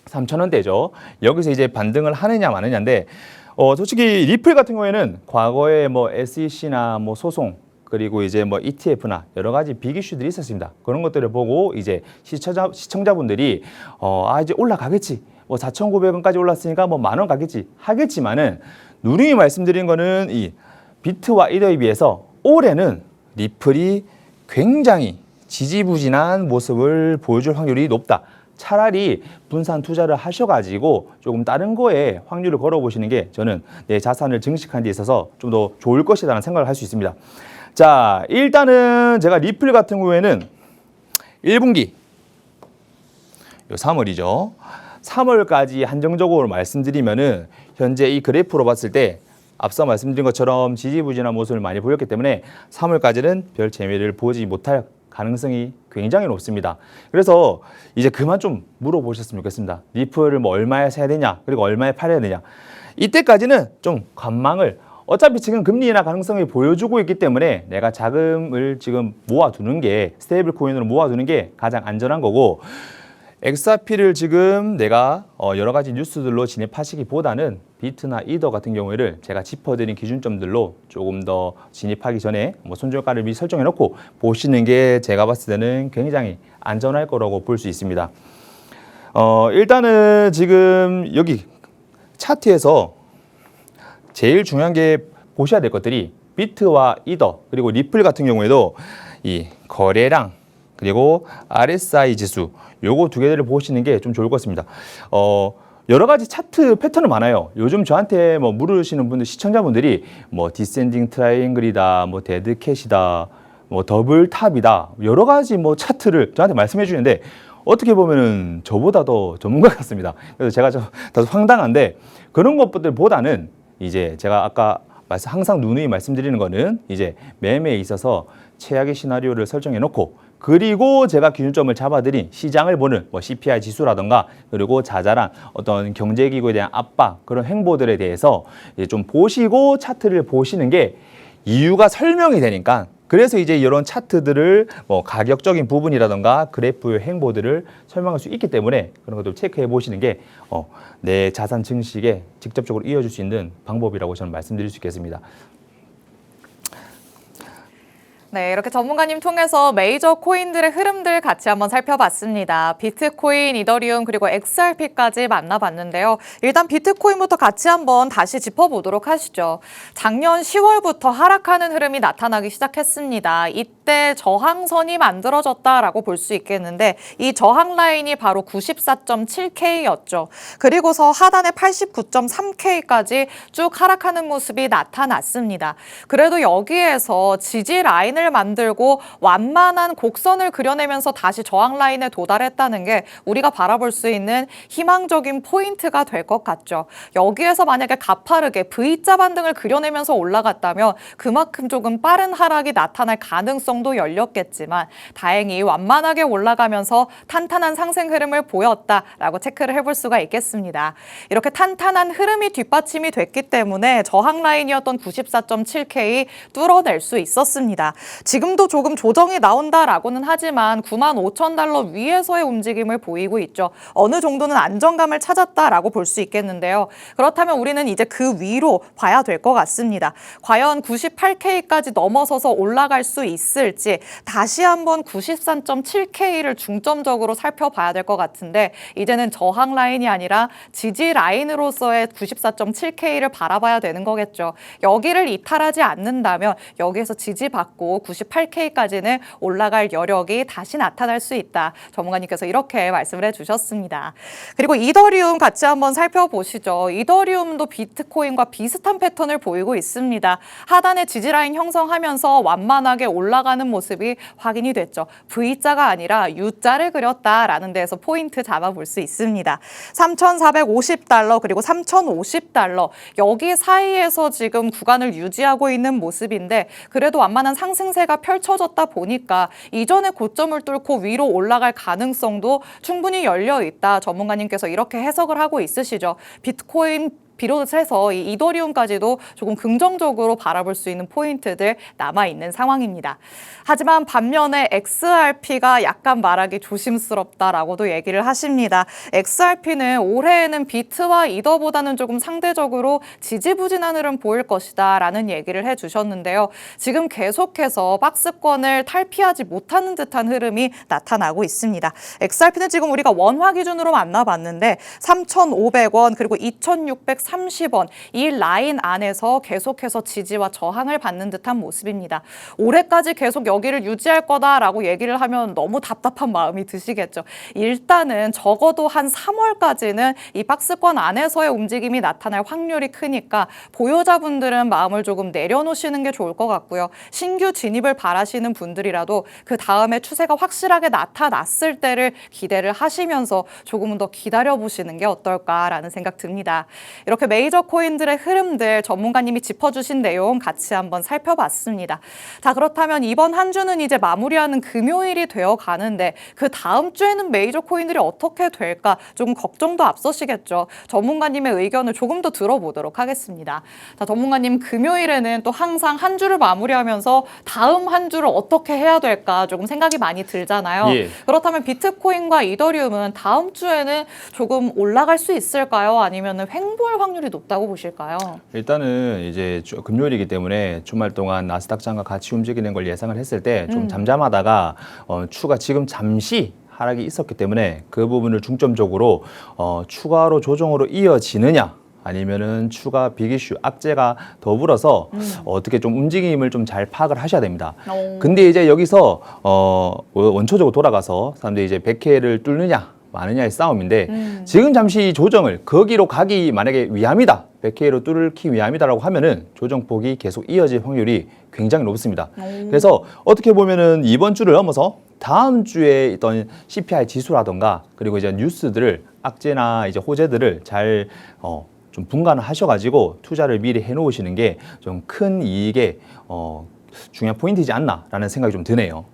3,000원대죠. 여기서 이제 반등을 하느냐 마느냐인데 솔직히 리플 같은 경우에는 과거에 뭐 SEC나 뭐 소송 그리고 이제 뭐 ETF나 여러 가지 빅 이슈들이 있었습니다. 그런 것들을 보고 이제 시청자분들이 이제 올라가겠지. 뭐 4,900원까지 올랐으니까 뭐 10,000원 가겠지. 하겠지만은 누누이 말씀드린 거는 이 비트와 이더에 비해서 올해는 리플이 굉장히 지지부진한 모습을 보여줄 확률이 높다. 차라리 분산 투자를 하셔가지고 조금 다른 거에 확률을 걸어보시는 게 저는 내 자산을 증식하는 데 있어서 좀 더 좋을 것이라는 생각을 할 수 있습니다. 자, 일단은 제가 리플 같은 경우에는 1분기, 3월이죠. 3월까지 한정적으로 말씀드리면은 현재 이 그래프로 봤을 때 앞서 말씀드린 것처럼 지지부진한 모습을 많이 보였기 때문에 3월까지는 별 재미를 보지 못할 가능성이 굉장히 높습니다. 그래서 이제 그만 좀 물어보셨으면 좋겠습니다. 리플을 뭐 얼마에 사야 되냐, 그리고 얼마에 팔아야 되냐. 이때까지는 좀 관망을 어차피 지금 금리 인하 가능성이 보여주고 있기 때문에 내가 자금을 지금 모아두는 게 스테이블 코인으로 모아두는 게 가장 안전한 거고 XRP를 지금 내가 여러 가지 뉴스들로 진입하시기보다는 비트나 이더 같은 경우에를 제가 짚어드린 기준점들로 조금 더 진입하기 전에 뭐 손절가를 미리 설정해 놓고 보시는 게 제가 봤을 때는 굉장히 안전할 거라고 볼 수 있습니다. 일단은 지금 여기 차트에서 제일 중요한 게 보셔야 될 것들이 비트와 이더 그리고 리플 같은 경우에도 이 거래량 그리고 RSI 지수 요거 두 개를 보시는 게 좀 좋을 것 같습니다. 여러 가지 차트 패턴은 많아요. 요즘 저한테 뭐 물으시는 분들 시청자분들이 뭐 디센딩 트라이앵글이다, 뭐 데드캣이다, 뭐 더블 탑이다 여러 가지 뭐 차트를 저한테 말씀해 주는데 어떻게 보면은 저보다 더 전문가 같습니다. 그래서 제가 다소 황당한데 그런 것들보다는 이제 제가 아까 항상 누누이 말씀드리는 거는 이제 매매에 있어서 최악의 시나리오를 설정해 놓고 그리고 제가 기준점을 잡아드린 시장을 보는 뭐 CPI 지수라던가 그리고 자잘한 어떤 경제기구에 대한 압박 그런 행보들에 대해서 이제 좀 보시고 차트를 보시는 게 이유가 설명이 되니까 그래서 이제 이런 차트들을 뭐 가격적인 부분이라던가 그래프의 행보들을 설명할 수 있기 때문에 그런 것들 체크해 보시는 게 내 자산 증식에 직접적으로 이어줄 수 있는 방법이라고 저는 말씀드릴 수 있겠습니다. 네, 이렇게 전문가님 통해서 메이저 코인들의 흐름들 같이 한번 살펴봤습니다. 비트코인, 이더리움, 그리고 XRP까지 만나봤는데요. 일단 비트코인부터 같이 한번 다시 짚어보도록 하시죠. 작년 10월부터 하락하는 흐름이 나타나기 시작했습니다. 이때 저항선이 만들어졌다라고 볼 수 있겠는데 이 저항 라인이 바로 94.7K였죠. 그리고서 하단에 89.3K까지 쭉 하락하는 모습이 나타났습니다. 그래도 여기에서 지지 라인을 만들고 완만한 곡선을 그려내면서 다시 저항 라인에 도달했다는 게 우리가 바라볼 수 있는 희망적인 포인트가 될 것 같죠. 여기에서 만약에 가파르게 V자 반등을 그려내면서 올라갔다면 그만큼 조금 빠른 하락이 나타날 가능성도 열렸겠지만 다행히 완만하게 올라가면서 탄탄한 상승 흐름을 보였다라고 체크를 해볼 수가 있겠습니다. 이렇게 탄탄한 흐름이 뒷받침이 됐기 때문에 저항 라인이었던 94.7K 뚫어낼 수 있었습니다. 지금도 조금 조정이 나온다라고는 하지만 95,000달러 위에서의 움직임을 보이고 있죠. 어느 정도는 안정감을 찾았다라고 볼 수 있겠는데요. 그렇다면 우리는 이제 그 위로 봐야 될 것 같습니다. 과연 98K까지 넘어서서 올라갈 수 있을지 다시 한번 93.7K를 중점적으로 살펴봐야 될 것 같은데 이제는 저항 라인이 아니라 지지 라인으로서의 94.7K를 바라봐야 되는 거겠죠. 여기를 이탈하지 않는다면 여기에서 지지받고 그리고 98K까지는 올라갈 여력이 다시 나타날 수 있다. 전문가님께서 이렇게 말씀을 해주셨습니다. 그리고 이더리움 같이 한번 살펴보시죠. 이더리움도 비트코인과 비슷한 패턴을 보이고 있습니다. 하단에 지지라인 형성하면서 완만하게 올라가는 모습이 확인이 됐죠. V자가 아니라 U자를 그렸다라는 데에서 포인트 잡아볼 수 있습니다. 3,450달러 그리고 3,050달러 여기 사이에서 지금 구간을 유지하고 있는 모습인데 그래도 완만한 상승세가 펼쳐졌다 보니까 이전의 고점을 뚫고 위로 올라갈 가능성도 충분히 열려 있다. 전문가님께서 이렇게 해석을 하고 있으시죠. 비트코인 비롯해서 이 이더리움까지도 조금 긍정적으로 바라볼 수 있는 포인트들 남아있는 상황입니다. 하지만 반면에 XRP가 약간 말하기 조심스럽다라고도 얘기를 하십니다. XRP는 올해에는 비트와 이더보다는 조금 상대적으로 지지부진한 흐름 보일 것이다 라는 얘기를 해주셨는데요. 지금 계속해서 박스권을 탈피하지 못하는 듯한 흐름이 나타나고 있습니다. XRP는 지금 우리가 원화 기준으로 만나봤는데 3,500원 그리고 2,630원 이 라인 안에서 계속해서 지지와 저항을 받는 듯한 모습입니다. 올해까지 계속 여기를 유지할 거다라고 얘기를 하면 너무 답답한 마음이 드시겠죠. 일단은 적어도 한 3월까지는 이 박스권 안에서의 움직임이 나타날 확률이 크니까 보유자분들은 마음을 조금 내려놓으시는 게 좋을 것 같고요. 신규 진입을 바라시는 분들이라도 그 다음에 추세가 확실하게 나타났을 때를 기대를 하시면서 조금은 더 기다려보시는 게 어떨까라는 생각 듭니다. 이렇게 메이저 코인들의 흐름들 전문가님이 짚어주신 내용 같이 한번 살펴봤습니다. 자, 그렇다면 이번 한 주는 이제 마무리하는 금요일이 되어 가는데 그 다음 주에는 메이저 코인들이 어떻게 될까 조금 걱정도 앞서시겠죠. 전문가님의 의견을 조금 더 들어보도록 하겠습니다. 자, 전문가님 금요일에는 또 항상 한 주를 마무리하면서 다음 한 주를 어떻게 해야 될까 조금 생각이 많이 들잖아요. 예. 그렇다면 비트코인과 이더리움은 다음 주에는 조금 올라갈 수 있을까요? 아니면 횡보할 확률이 높다고 보실까요? 일단은 이제 금요일이기 때문에 주말 동안 나스닥 장과 같이 움직이는 걸 예상을 했을 때 좀 잠잠하다가 추가 지금 잠시 하락이 있었기 때문에 그 부분을 중점적으로 추가로 조정으로 이어지느냐 아니면은 추가 빅이슈 악재가 더불어서 어떻게 좀 움직임을 좀 잘 파악을 하셔야 됩니다. 근데 이제 여기서 원초적으로 돌아가서 사람들이 이제 100회를 뚫느냐 마느냐의 싸움인데 지금 잠시 조정을 거기로 가기 만약에 위함이다. 100K로 뚫기 위함이다라고 하면은 조정폭이 계속 이어질 확률이 굉장히 높습니다. 그래서 어떻게 보면은 이번 주를 넘어서 다음 주에 있던 CPI 지수라던가 그리고 이제 뉴스들을 악재나 이제 호재들을 잘 좀 분간을 하셔가지고 투자를 미리 해놓으시는 게 좀 큰 이익에 중요한 포인트이지 않나라는 생각이 좀 드네요.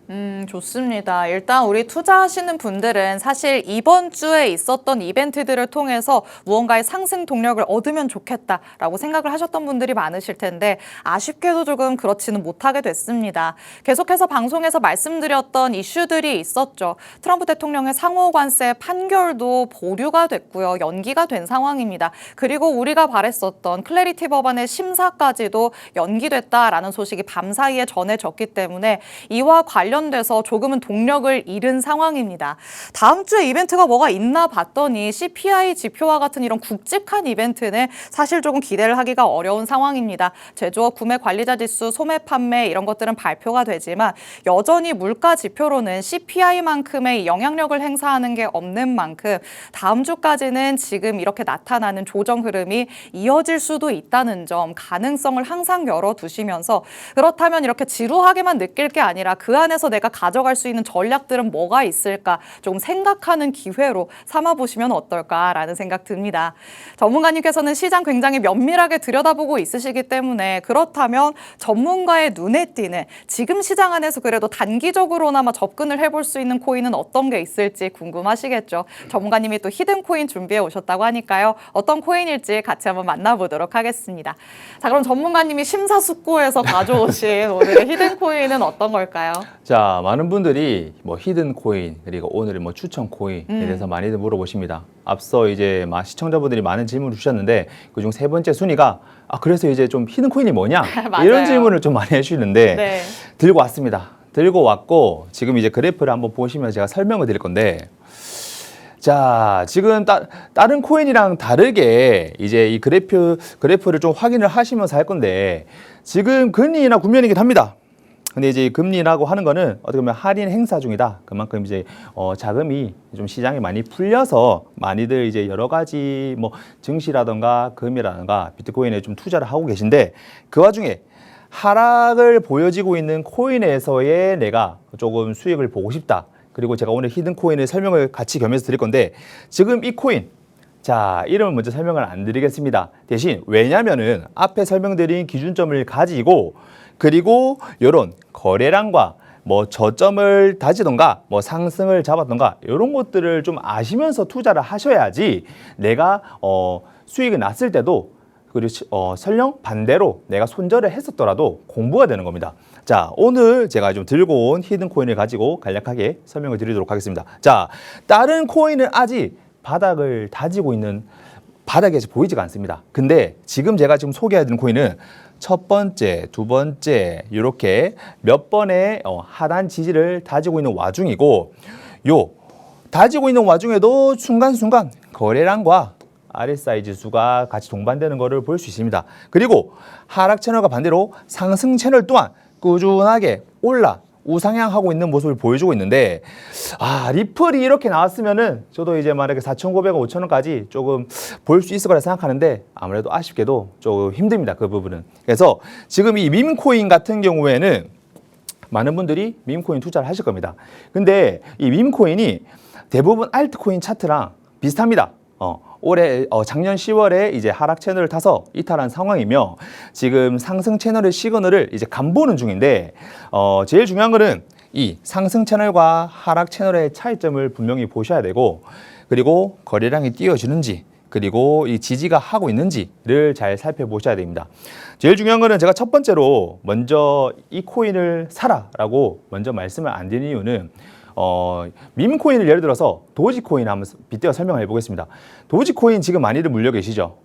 좋습니다. 일단 우리 투자하시는 분들은 사실 이번 주에 있었던 이벤트들을 통해서 무언가의 상승 동력을 얻으면 좋겠다라고 생각을 하셨던 분들이 많으실 텐데 아쉽게도 조금 그렇지는 못하게 됐습니다. 계속해서 방송에서 말씀드렸던 이슈들이 있었죠. 트럼프 대통령의 상호관세 판결도 보류가 됐고요. 연기가 된 상황입니다. 그리고 우리가 바랬었던 클래리티 법안의 심사까지도 연기됐다라는 소식이 밤사이에 전해졌기 때문에 이와 관련돼서 조금은 동력을 잃은 상황입니다. 다음 주에 이벤트가 뭐가 있나 봤더니 CPI 지표와 같은 이런 굵직한 이벤트는 사실 조금 기대를 하기가 어려운 상황입니다. 제조업 구매 관리자 지수, 소매 판매 이런 것들은 발표가 되지만 여전히 물가 지표로는 CPI만큼의 영향력을 행사하는 게 없는 만큼 다음 주까지는 지금 이렇게 나타나는 조정 흐름이 이어질 수도 있다는 점 가능성을 항상 열어두시면서 그렇다면 이렇게 지루하게만 느낄 게 아니라 그 안에서 내가 가져갈 수 있는 전략들은 뭐가 있을까 좀 생각하는 기회로 삼아보시면 어떨까라는 생각 듭니다. 전문가님께서는 시장 굉장히 면밀하게 들여다보고 있으시기 때문에 그렇다면 전문가의 눈에 띄는 지금 시장 안에서 그래도 단기적으로나마 접근을 해볼 수 있는 코인은 어떤 게 있을지 궁금하시겠죠. 전문가님이 또 히든 코인 준비해 오셨다고 하니까요. 어떤 코인일지 같이 한번 만나보도록 하겠습니다. 자, 그럼 전문가님이 심사숙고해서 가져오신 오늘의 히든 코인은 어떤 걸까요? 자, 많은 분들이 뭐 히든 코인 그리고 오늘의 뭐 추천 코인에 대해서 많이들 물어보십니다. 앞서 이제 시청자분들이 많은 질문을 주셨는데 그중 세 번째 순위가 그래서 이제 좀 히든 코인이 뭐냐 이런 질문을 좀 많이 해주시는데 네. 들고 왔습니다. 들고 왔고 지금 이제 그래프를 한번 보시면 제가 설명을 드릴 건데 자, 지금 다른 코인이랑 다르게 이제 이 그래프를 좀 확인을 하시면서 할 건데 지금 금리나 국면이긴 합니다. 근데 이제 금리라고 하는 거는 어떻게 보면 할인 행사 중이다. 그만큼 이제 자금이 좀 시장에 많이 풀려서 많이들 이제 여러 가지 뭐 증시라든가 금이라든가 비트코인에 좀 투자를 하고 계신데 그 와중에 하락을 보여지고 있는 코인에서의 내가 조금 수익을 보고 싶다. 그리고 제가 오늘 히든 코인의 설명을 같이 겸해서 드릴 건데 지금 이 코인 자, 이름을 먼저 설명을 안 드리겠습니다. 대신 왜냐면은 앞에 설명드린 기준점을 가지고 그리고 이런 거래량과 뭐 저점을 다지던가 뭐 상승을 잡았던가 이런 것들을 좀 아시면서 투자를 하셔야지 내가 수익이 났을 때도 그리고 설령 반대로 내가 손절을 했었더라도 공부가 되는 겁니다. 자, 오늘 제가 좀 들고 온 히든 코인을 가지고 간략하게 설명을 드리도록 하겠습니다. 자, 다른 코인은 아직 바닥을 다지고 있는 바닥에서 보이지가 않습니다. 근데 지금 제가 지금 소개해드린 코인은 첫 번째, 두 번째 이렇게 몇 번의 하단 지지를 다지고 있는 와중이고 요 다지고 있는 와중에도 순간순간 거래량과 RSI 지수가 같이 동반되는 것을 볼 수 있습니다. 그리고 하락 채널과 반대로 상승 채널 또한 꾸준하게 올라 우상향하고 있는 모습을 보여주고 있는데 리플이 이렇게 나왔으면은 저도 이제 만약에 4,900원, 5,000원까지 조금 볼 수 있을 거라 생각하는데 아무래도 아쉽게도 조금 힘듭니다. 그 부분은. 그래서 지금 이 밈코인 같은 경우에는 많은 분들이 밈코인 투자를 하실 겁니다. 근데 이 밈코인이 대부분 알트코인 차트랑 비슷합니다. 올해 작년 10월에 이제 하락 채널을 타서 이탈한 상황이며 지금 상승 채널의 시그널을 이제 간보는 중인데 제일 중요한 거는 이 상승 채널과 하락 채널의 차이점을 분명히 보셔야 되고 그리고 거래량이 뛰어지는지 그리고 이 지지가 하고 있는지를 잘 살펴보셔야 됩니다. 제일 중요한 거는 제가 첫 번째로 먼저 이 코인을 사라라고 먼저 말씀을 안 드린 이유는 밈코인을 예를 들어서 도지코인 한번 빗대어 설명을 해보겠습니다. 도지코인 지금 많이들 물려 계시죠?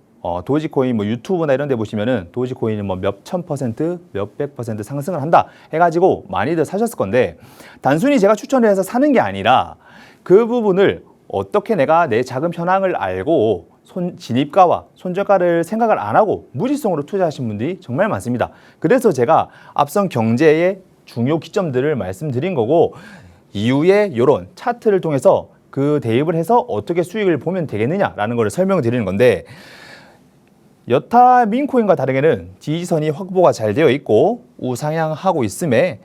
도지코인 뭐 유튜브나 이런 데 보시면은 도지코인이 뭐 몇천 %, 몇백 % 상승을 한다 해가지고 많이들 사셨을 건데 단순히 제가 추천을 해서 사는 게 아니라 그 부분을 어떻게 내가 내 자금 현황을 알고 진입가와 손절가를 생각을 안 하고 무지성으로 투자하신 분들이 정말 많습니다. 그래서 제가 앞선 경제의 중요 기점들을 말씀드린 거고 이후에 이런 차트를 통해서 그 대입을 해서 어떻게 수익을 보면 되겠느냐라는 걸 설명을 드리는 건데 여타 밈코인과 다르게는 지지선이 확보가 잘 되어 있고 우상향하고 있음에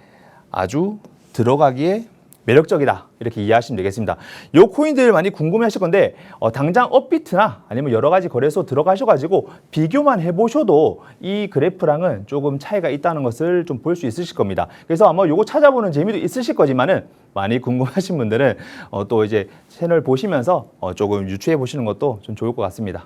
아주 들어가기에 매력적이다 이렇게 이해하시면 되겠습니다. 이 코인들 많이 궁금해하실 건데 당장 업비트나 아니면 여러 가지 거래소 들어가셔가지고 비교만 해보셔도 이 그래프랑은 조금 차이가 있다는 것을 좀 볼 수 있으실 겁니다. 그래서 아마 요거 찾아보는 재미도 있으실 거지만은 많이 궁금하신 분들은 또 이제 채널 보시면서 조금 유추해 보시는 것도 좀 좋을 것 같습니다.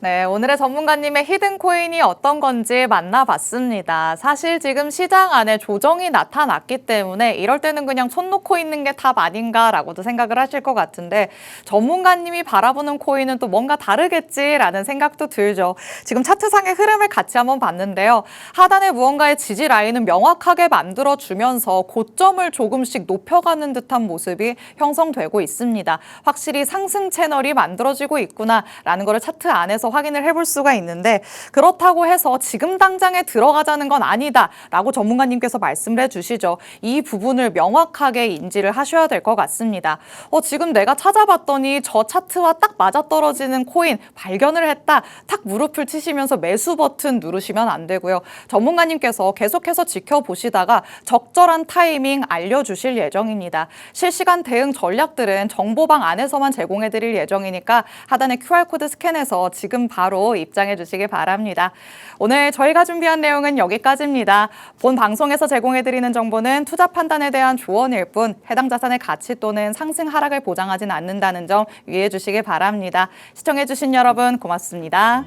네, 오늘의 전문가님의 히든 코인이 어떤 건지 만나봤습니다. 사실 지금 시장 안에 조정이 나타났기 때문에 이럴 때는 그냥 손 놓고 있는 게 답 아닌가라고도 생각을 하실 것 같은데 전문가님이 바라보는 코인은 또 뭔가 다르겠지라는 생각도 들죠. 지금 차트상의 흐름을 같이 한번 봤는데요. 하단에 무언가의 지지 라인은 명확하게 만들어주면서 고점을 조금씩 높여가는 듯한 모습이 형성되고 있습니다. 확실히 상승 채널이 만들어지고 있구나라는 거를 차트 안에서 확인을 해볼 수가 있는데 그렇다고 해서 지금 당장에 들어가자는 건 아니다라고 전문가님께서 말씀을 해주시죠. 이 부분을 명확하게 인지를 하셔야 될 것 같습니다. 지금 내가 찾아봤더니 저 차트와 딱 맞아떨어지는 코인 발견을 했다. 탁 무릎을 치시면서 매수 버튼 누르시면 안 되고요. 전문가님께서 계속해서 지켜보시다가 적절한 타이밍 알려주실 예정입니다. 실시간 대응 전략들은 정보방 안에서만 제공해드릴 예정이니까 하단의 QR코드 스캔해서 지금 바로 입장해 주시기 바랍니다. 오늘 저희가 준비한 내용은 여기까지입니다. 본 방송에서 제공해드리는 정보는 투자 판단에 대한 조언일 뿐 해당 자산의 가치 또는 상승 하락을 보장하진 않는다는 점 유의해 주시기 바랍니다. 시청해 주신 여러분 고맙습니다.